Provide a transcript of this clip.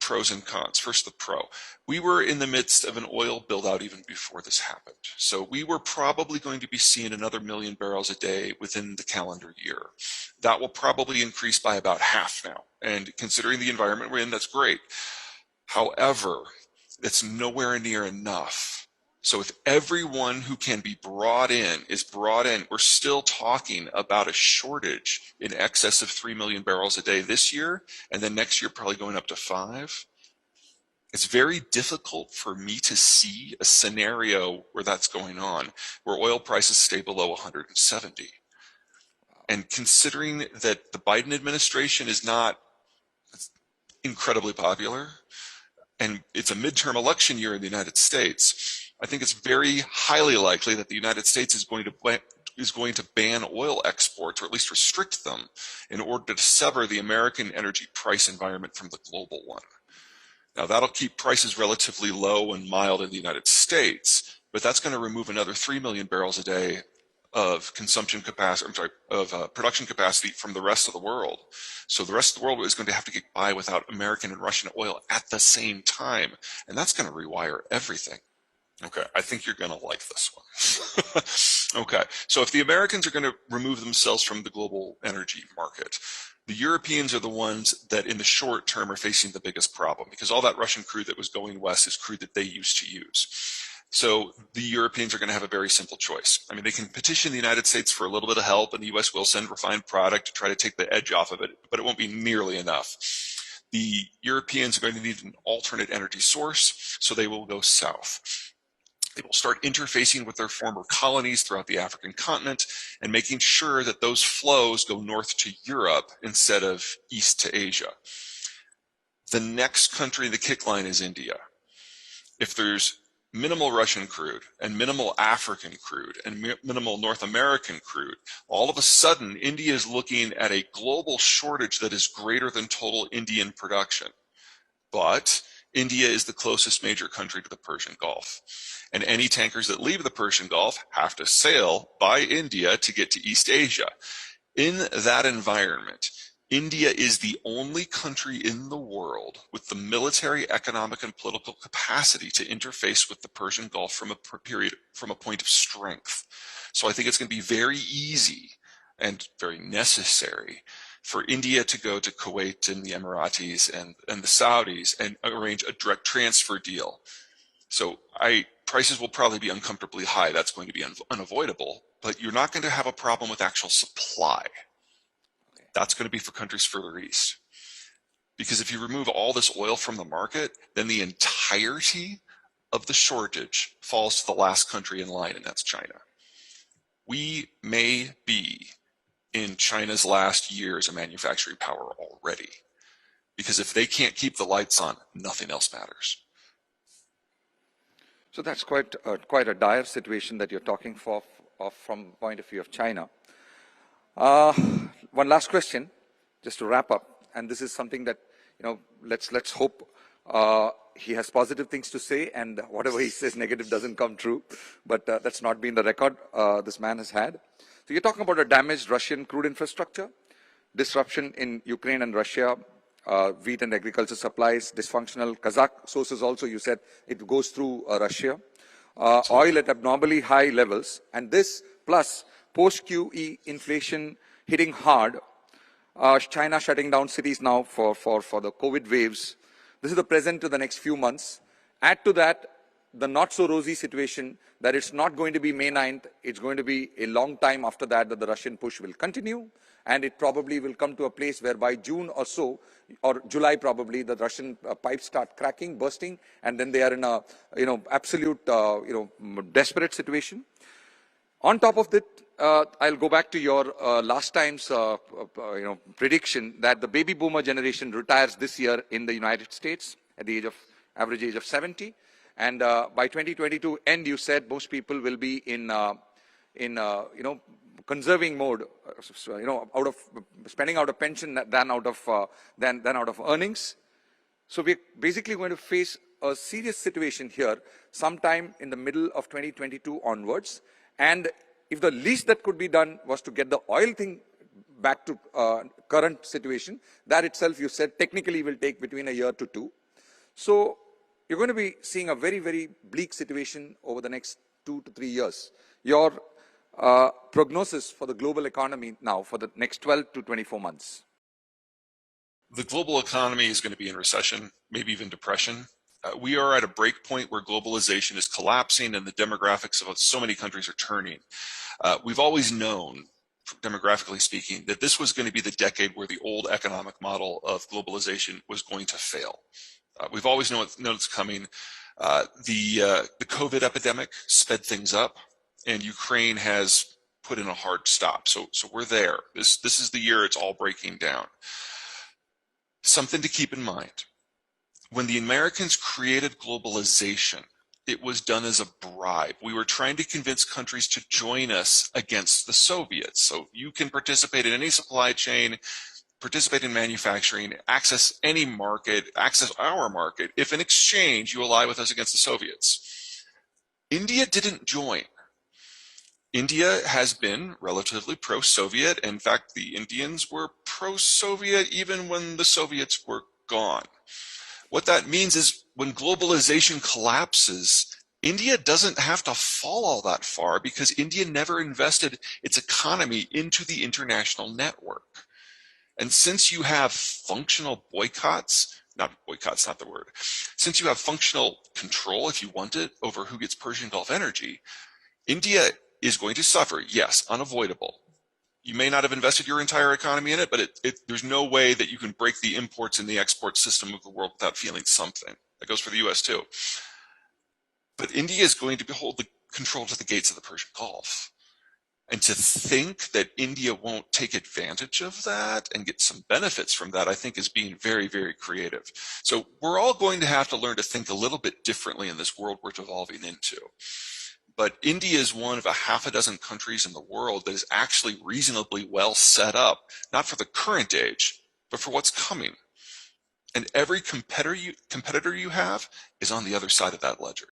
pros and cons. First, the pro. We were in the midst of an oil build-out even before this happened. So we were probably going to be seeing another 1 million barrels a day within the calendar year. That will probably increase by about half now. And considering the environment we're in, that's great. However, it's nowhere near enough. So if everyone who can be brought in is brought in, we're still talking about a shortage in excess of 3 million barrels a day this year, and then next year probably going up to 5. It's very difficult for me to see a scenario where that's going on, where oil prices stay below 170. And considering that the Biden administration is not incredibly popular, and it's a midterm election year in the United States, I think it's very highly likely that the United States is going to ban oil exports, or at least restrict them, in order to sever the American energy price environment from the global one. Now, that'll keep prices relatively low and mild in the United States, but that's going to remove another 3 million barrels a day of consumption capacity, production capacity from the rest of the world. So the rest of the world is going to have to get by without American and Russian oil at the same time, and that's going to rewire everything. Okay, I think you're going to like this one. Okay, so if the Americans are going to remove themselves from the global energy market, the Europeans are the ones that in the short term are facing the biggest problem, because all that Russian crude that was going west is crude that they used to use. So the Europeans are going to have a very simple choice. I mean, they can petition the United States for a little bit of help, and the U.S. will send refined product to try to take the edge off of it, but it won't be nearly enough. The Europeans are going to need an alternate energy source, so they will go south. They will start interfacing with their former colonies throughout the African continent and making sure that those flows go north to Europe instead of east to Asia. The next country in the kick line is India. If there's minimal Russian crude and minimal African crude and minimal North American crude, all of a sudden India is looking at a global shortage that is greater than total Indian production. But India is the closest major country to the Persian Gulf. And any tankers that leave the Persian Gulf have to sail by India to get to East Asia. In that environment, India is the only country in the world with the military, economic, and political capacity to interface with the Persian Gulf from a point of strength. So I think it's going to be very easy and very necessary for India to go to Kuwait and the Emiratis and the Saudis and arrange a direct transfer deal. So prices will probably be uncomfortably high. That's going to be unavoidable, but you're not going to have a problem with actual supply. That's going to be for countries further east. Because if you remove all this oil from the market, then the entirety of the shortage falls to the last country in line, and that's China. We may be in China's last year as a manufacturing power already. Because if they can't keep the lights on, nothing else matters. So that's quite a dire situation that you're talking of from the point of view of China. One last question, just to wrap up, and this is something that, let's hope he has positive things to say, and whatever he says negative doesn't come true, but that's not been the record this man has had. So you're talking about a damaged Russian crude infrastructure, disruption in Ukraine and Russia, wheat and agriculture supplies, dysfunctional Kazakh sources also, you said it goes through Russia, oil at abnormally high levels, and this plus post-QE inflation hitting hard, China shutting down cities now for the COVID waves. This is the present to the next few months. Add to that the not so rosy situation that it's not going to be May 9th, it's going to be a long time after that the Russian push will continue, and it probably will come to a place where by June or so, or July probably, the Russian pipes start cracking, bursting, and then they are in a absolute desperate situation. On top of that, I'll go back to your last time's prediction that the baby boomer generation retires this year in the United States at the average age of 70, and by 2022 end, you said most people will be in conserving mode, out of spending out of pension than out of earnings. So we're basically going to face a serious situation here sometime in the middle of 2022 onwards. And if the least that could be done was to get the oil thing back to current situation, that itself, you said, technically will take between a year to two. So you're going to be seeing a very, very bleak situation over the next 2 to 3 years. Your prognosis for the global economy now for the next 12 to 24 months? The global economy is going to be in recession, maybe even depression. We are at a break point where globalization is collapsing and the demographics of so many countries are turning. We've always known, demographically speaking, that this was going to be the decade where the old economic model of globalization was going to fail. We've always known it's coming. The COVID epidemic sped things up, and Ukraine has put in a hard stop. So we're there. This is the year it's all breaking down. Something to keep in mind. When the Americans created globalization, it was done as a bribe. We were trying to convince countries to join us against the Soviets. So you can participate in any supply chain, participate in manufacturing, access any market, access our market, if in exchange you ally with us against the Soviets. India didn't join. India has been relatively pro-Soviet. In fact, the Indians were pro-Soviet even when the Soviets were gone. What that means is when globalization collapses, India doesn't have to fall all that far because India never invested its economy into the international network. And since you have functional boycotts, not boycotts, not the word, since you have functional control, if you want it, over who gets Persian Gulf energy, India is going to suffer, yes, unavoidable. You may not have invested your entire economy in it, but there's no way that you can break the imports and the export system of the world without feeling something. That goes for the US too. But India is going to hold the control to the gates of the Persian Gulf. And to think that India won't take advantage of that and get some benefits from that, I think is being very, very creative. So we're all going to have to learn to think a little bit differently in this world we're evolving into. But India is one of a half a dozen countries in the world that is actually reasonably well set up, not for the current age, but for what's coming. And every competitor you have is on the other side of that ledger.